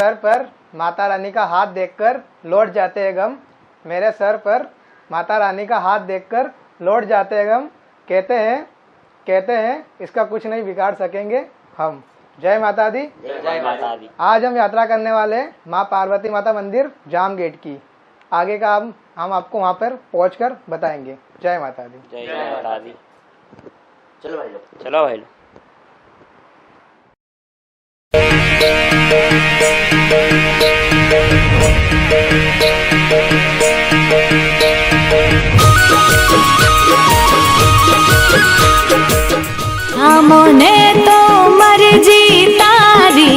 Sir पर माता रानी का हाथ देखकर लौट जाते हैं गम। मेरे सर पर माता रानी का हाथ देखकर लौट जाते हैं गम। कहते हैं इसका कुछ नहीं बिगाड़ सकेंगे हम। जय माता दी। जय माता दी। आज हम यात्रा करने वाले हैं माँ पार्वती माता मंदिर जाम गेट की। आगे का हम आपको वहाँ पर पहुँचकर बताएंगे। जय माता दी। जय माता दी। चलो भाई लोग, चलो भाई लोग। नामोने तो मर्जी तारी,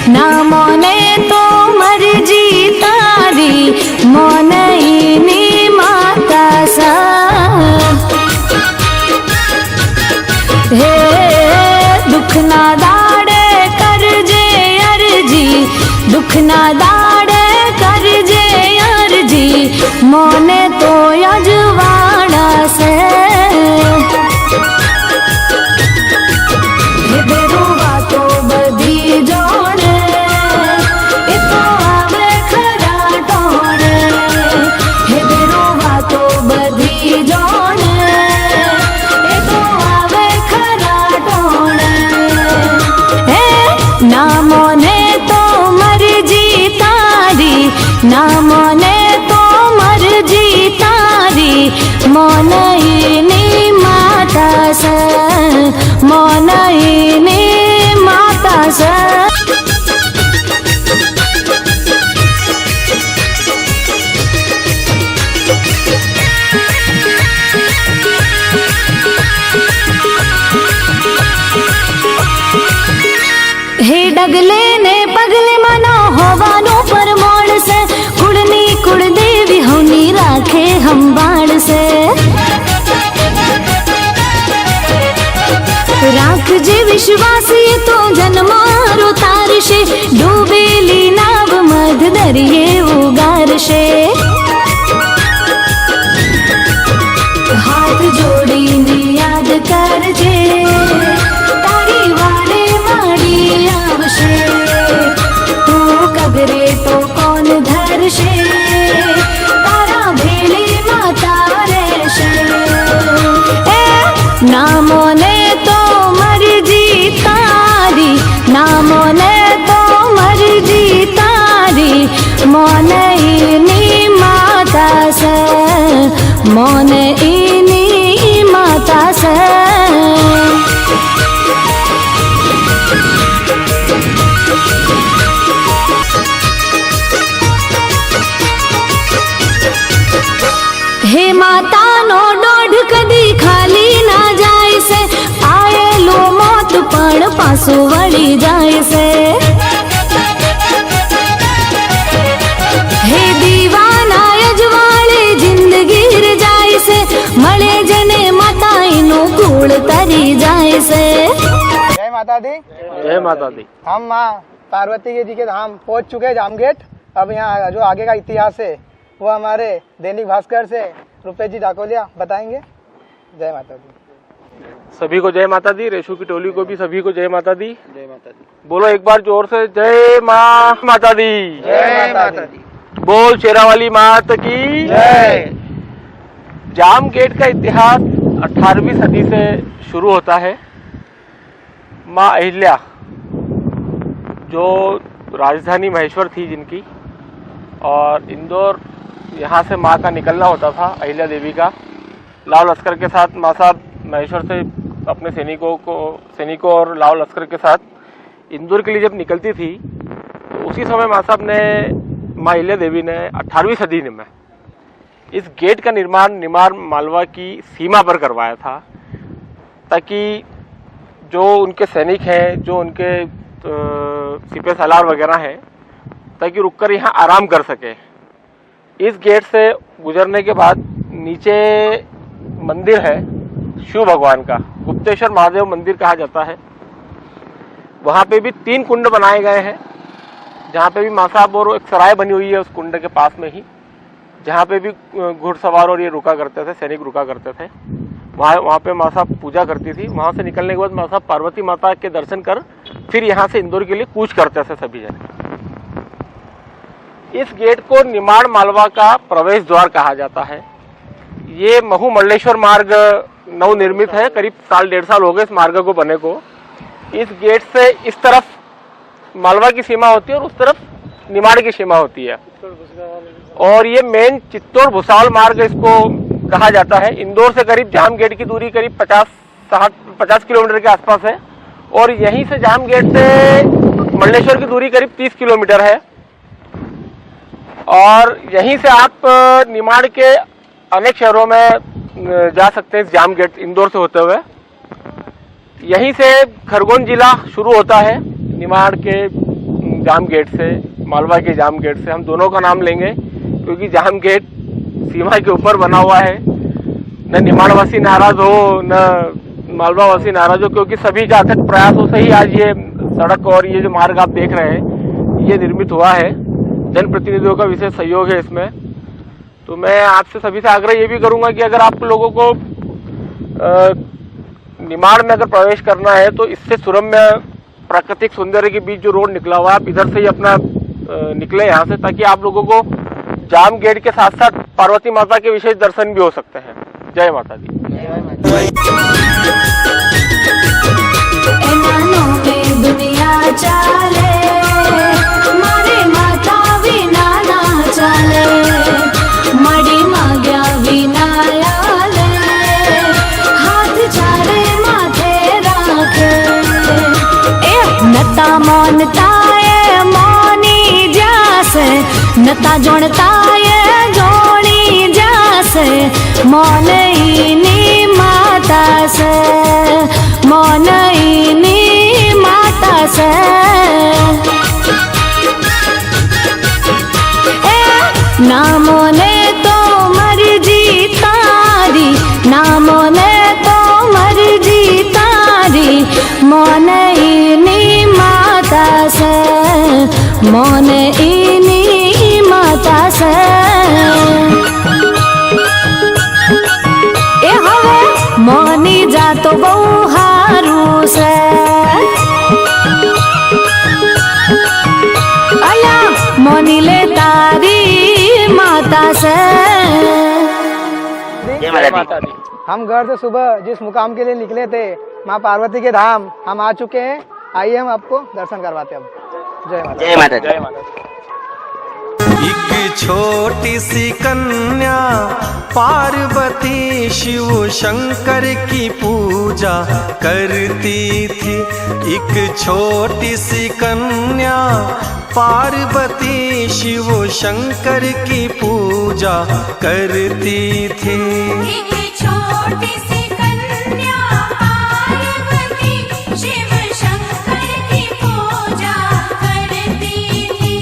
नामोने तो मर्जी तारी, मोनईनी माता सा। हे दुख ना दाड़े कर जे अर्जी, दुख ना दाड़े कर जे अर्जी, मोने तो यजवाड़ा से। नामोने तो मर्जी तारी, मोनईनी माता से, मोनईनी माता से। हे डगले ने पगले मना होवानो पर मोड़ से, कुड़नी कुड़ देवी होनी राखे हम बाण से। राख जे विश्वासी तो जन्मारो तारशे, डूबेली नाव मध दरिये उगारशे। हाथ जोड़ी ने याद कर जे, तारी वाले माड़ी आवशे। तू कगरे तो कौन धरशे, तारा भेली माता रेशे। नामोने तो मर्जी तारी, नामोने तो मर्जी तारी, मोनईनी माता से, मोनईनी माता से। हे माता नो डोढ़ कदी खाली ना जाए से, आए लो मौत पण पासो वળી जाए से। हे दीवाना यजवाड़े जिंदगी गिर जाए से, मळे जने माताई नो कूड़ तरी जाए से। जय माता दी। जय माता दी। हम माँ पार्वती जी के धाम पहुँच चुके हैं जाम गेट। अब यहाँ जो आगे का इतिहास है वो हमारे दैनिक भास्कर से रुपेश जी डाकोलिया बताएंगे। जय माता दी। सभी को जय माता दी। रेशू की टोली को भी सभी को जय माता दी। जय माता दी। बोलो एक बार जोर से, जय माँ माता दी। जय माता दी। बोल शेरावाली मात की जय। जाम गेट का इतिहास 18वीं सदी से शुरू होता है। माँ अहिल्या जो राजधानी महेश्वर थी जिनकी, और इंदौर यहाँ से माँ का निकलना होता था, अहिल्या देवी का लाव लश्कर के साथ। माँ साहब महेश्वर से अपने सैनिकों और लाव लश्कर के साथ इंदौर के लिए जब निकलती थी, तो उसी समय माँ साहब ने, माँ अहिल्या देवी ने 18वीं सदी में इस गेट का निर्माण निमार मालवा की सीमा पर करवाया था, ताकि जो उनके सैनिक हैं, जो उनके सिपह सालार वगैरह हैं, ताकि रुककर यहाँ आराम कर सके। इस गेट से गुजरने के बाद नीचे मंदिर है शिव भगवान का, गुप्तेश्वर महादेव मंदिर कहा जाता है। वहाँ पे भी 3 कुंड बनाए गए हैं, जहाँ पे भी माँ साहब और एक सराय बनी हुई है उस कुंड के पास में ही, जहाँ पे भी घुड़सवार और ये रुका करते थे, सैनिक रुका करते थे। वहाँ पे माँ साहब पूजा करती थी। वहाँ से निकलने के बाद माँ साहब पार्वती माता के दर्शन कर फिर यहाँ से इंदौर के लिए कूच करते थे सभी जने। इस गेट को निमाड़ मालवा का प्रवेश द्वार कहा जाता है। ये महू मंडलेश्वर मार्ग नवनिर्मित है, करीब साल 1.5 साल हो गए इस मार्ग को बने को। इस गेट से इस तरफ मालवा की सीमा होती है और उस तरफ निमाड़ की सीमा होती है, और ये मेन चित्तौड़ भुसावल मार्ग इसको कहा जाता है। इंदौर से करीब जाम गेट की दूरी करीब 50 किलोमीटर के आसपास है, और यहीं से जाम गेट से मंडलेश्वर की दूरी करीब 30 किलोमीटर है, और यहीं से आप निमाड़ के अनेक शहरों में जा सकते हैं इस जाम गेट इंदौर से होते हुए। यहीं से खरगोन जिला शुरू होता है, निमाड़ के जाम गेट से, मालवा के जाम गेट से। हम दोनों का नाम लेंगे क्योंकि जाम गेट सीमा के ऊपर बना हुआ है। न निमाड़वासी नाराज हो, न मालवावासी नाराज हो, क्योंकि सभी के अथक प्रयासों से ही आज ये सड़क और ये जो मार्ग आप देख रहे हैं ये निर्मित हुआ है। जनप्रतिनिधियों का विशेष सहयोग है इसमें। तो मैं आपसे सभी से आग्रह ये भी करूंगा कि अगर आप लोगों को निमाड़ में अगर प्रवेश करना है तो इससे सुरम्य प्राकृतिक सौंदर्य के बीच जो रोड निकला हुआ है, आप इधर से ही अपना निकले यहाँ से, ताकि आप लोगों को जाम गेट के साथ साथ पार्वती माता के विशेष दर्शन भी हो सकते हैं। जय माता दी। दुनिया चाले मारे माता विना ना चाले, मड़ी माग्या विना आले, हाथ चारे माथे राखे। नता मोनता ये मोनी जासे, नता जोड़ता ये जोड़ी जासे, मोनईनी माता से, मोनईनी माता से। नामो ने तो मर्जी तारी, नामो ने तो मर्जी तारी, मोनईनी माता से, मोनईनी माता से। ए हवे मोनी जा तो बहु हारू से, अया मोनी ले तारी माता से। जय माता दी। हम घर से सुबह जिस मुकाम के लिए निकले थे, माँ पार्वती के धाम, हम आ चुके हैं। आइए हम आपको दर्शन करवाते हैं। जय माता। जय माता दी। एक छोटी सी कन्या पार्वती शिव शंकर की पूजा करती थी। एक छोटी सी कन्या पार्वती शिव शंकर की पूजा करती थी। एक छोटी सी कन्या पार्वती शिव शंकर की पूजा करती थी।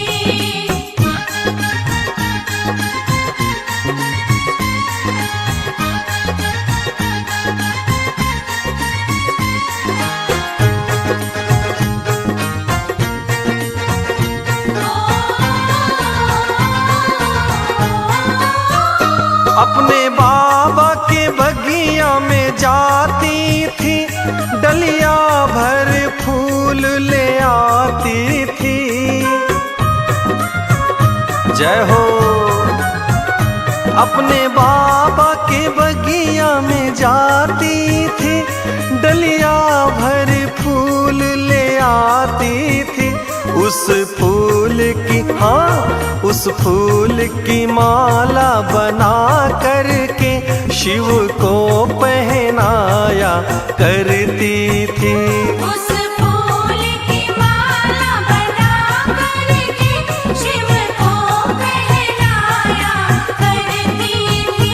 अपने बाबा के बगिया में जाती थी, डलिया भर फूल ले आती थी। जय हो। अपने बाबा के बगिया में जाती थी, डलिया भर फूल ले आती थी। उस फूल की, हाँ, उस फूल की माला बना करके शिव को पहनाया करती थी। उस फूल की माला बना करके शिव को पहनाया करती थी।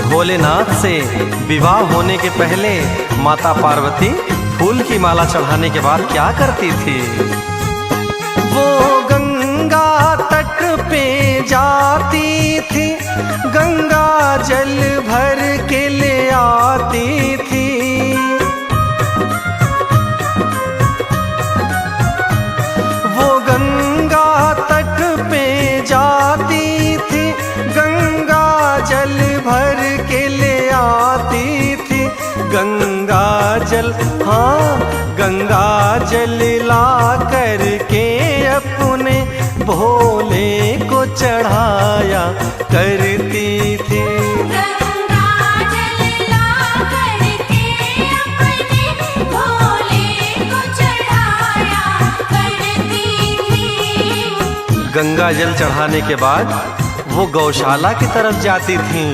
भोलेनाथ से विवाह होने के पहले माता पार्वती फूल की माला चढ़ाने के बाद क्या करती थी? वो गंगा तट पे जाती थी, गंगा जल भर के ले आती थी। वो गंगा तट पे जाती थी, गंगा जल भर के ले ला करके अपने भोले को चढ़ाया करती थी। गंगा जल ला करके अपने भोले को चढ़ाया करती थी। गंगा जल चढ़ाने के बाद वो गौशाला की तरफ जाती थीं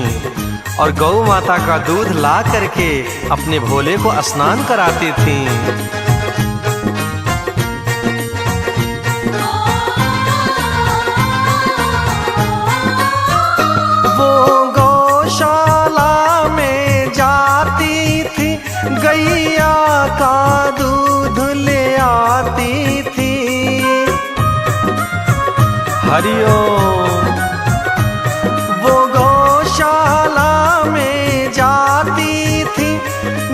और गौ माता का दूध ला करके अपने भोले को स्नान कराती थीं। वो गौशाला में जाती थी, गैया का दूध ले आती थी। हरिओम। वो गौशाला में जाती थी,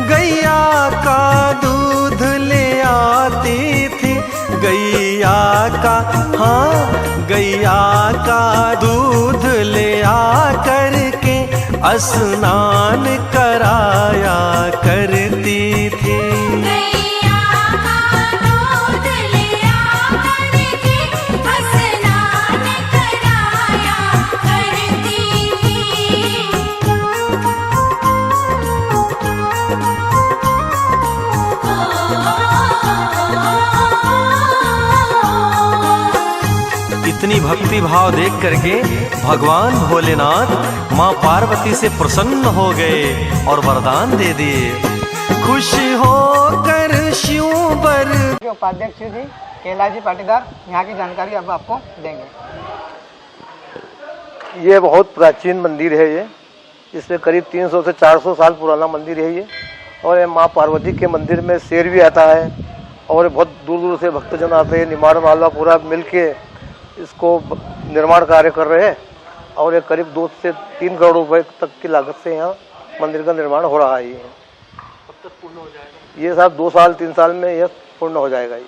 गैया का दूध ले आती थी। गैया का, हाँ गैया का दूध ले आ करके स्नान कराया करती थी। गैया का दूध ले आ करके स्नान कराया करती थी। इतनी भक्ति भाव देख करके भगवान भोलेनाथ माँ पार्वती से प्रसन्न हो गए और वरदान दे दिए। खुश होकर शिव बर के उपाध्यक्ष जी कैलाश जी पाटीदार यहाँ की जानकारी अब आपको देंगे। ये बहुत प्राचीन मंदिर है। ये इसमें करीब 300 से 400 साल पुराना मंदिर है ये। और ये माँ पार्वती के मंदिर में शेर भी आता है और बहुत दूर दूर से भक्तजन आते हैं। निमाड़ मालवा पूरा मिल के इसको निर्माण कार्य कर रहे हैं और ये करीब 2 से 3 करोड़ रुपए तक की लागत से यहाँ मंदिर का निर्माण हो रहा है। ये कब तक पूर्ण हो जाएगा? ये साहब 2 साल 3 साल में यह पूर्ण हो जाएगा। ये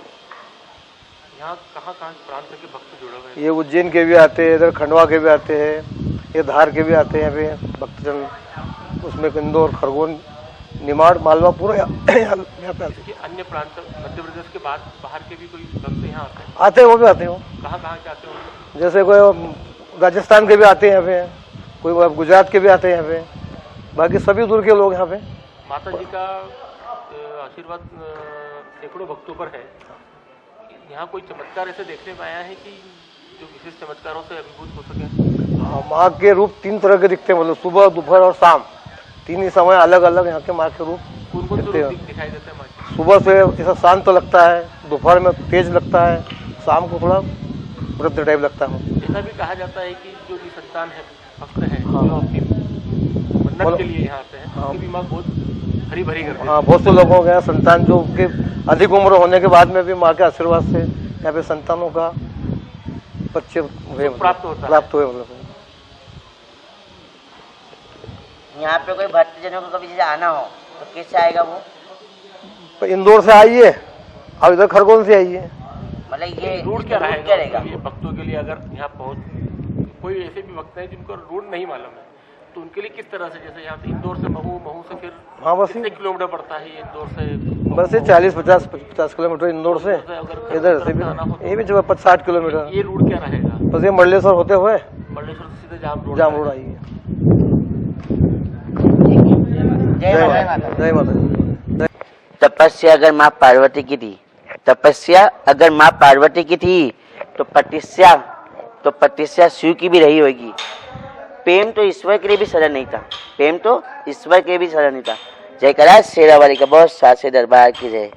यहाँ कहाँ प्रांत के भक्त जुड़े हुए हैं? ये उज्जैन के भी आते हैं, इधर खंडवा के भी आते हैं, ये धार के भी आते हैं यहाँ पे भक्तजन। उसमें इंदौर, खरगोन, निमाड़, मालवा पूरा यहाँ पे आते हैं। अन्य प्रांत मध्य प्रदेश के बाद बाहर के भी कोई भक्त यहाँ आते हैं? आते हैं, वो भी आते हैं। कहाँ के आते हैं? जैसे कोई राजस्थान के भी आते हैं यहाँ पे, कोई गुजरात के भी आते हैं यहाँ पे, बाकी सभी दूर के लोग यहाँ पे। माता जी का आशीर्वाद सैकड़ों भक्तों पर है। यहाँ कोई चमत्कार ऐसे देखने में आया है कि जो विशेष चमत्कारों से अभिभूत हो सके? माँ के रूप 3 तरह के दिखते हैं, मतलब सुबह, दोपहर और शाम, 3 ही समय अलग अलग यहाँ के माँ के रूप कौन-कौन से दिखते रूप हैं। दिखाई देते हैं माँ के? सुबह से ऐसा शांत लगता है, दोपहर में तेज लगता है, शाम को थोड़ा वृद्ध टाइप लगता है। ऐसा भी कहा जाता है कि जो निसंतान है, भक्त है, हाँ। जो अपनी मन्नत के लिए यहाँ आते हैं, हाँ। उनकी भी माँ बहुत हरी भरी करती है। हाँ, बहुत से लोगों के संतान जो के अधिक उम्र होने के बाद में भी माँ के आशीर्वाद से यहाँ पे संतानों का बच्चे हुए, प्राप्त होता है। प्राप्त हुए मतलब। यहाँ पे कोई भक्तजनों को कभी जैसे आना हो तो कैसे आएगा वो? तो इंदौर से आइए, अब इधर खरगोन से आइए। मतलब ये रूट क्या रूट रहेगा? ये भक्तों के लिए अगर यहाँ पहुँच कोई ऐसे भी भक्त हैं जिनको रूट नहीं मालूम है, तो उनके लिए किस तरह से, जैसे यहाँ से इंदौर से महू, महू से फिर हाँ बस कितने किलोमीटर पड़ता है ये इंदौर से? बस ये 40-50 किलोमीटर इंदौर से, इधर से भी ये भी 60 किलोमीटर। ये रूट क्या रहेगा? बस ये मंडलेश्वर होते हुए मंडलेश्वर से सीधे जाम रोड आइए। जय माता दी। जय माता दी। तपस्या अगर माँ पार्वती की थी, तपस्या अगर माँ पार्वती की थी तो तपस्या शिव की भी रही होगी। प्रेम तो ईश्वर के लिए भी सरल नहीं था, प्रेम तो ईश्वर के लिए भी सरल नहीं था। जय करा शेरावाली का बहुत सासे दरबार की जय।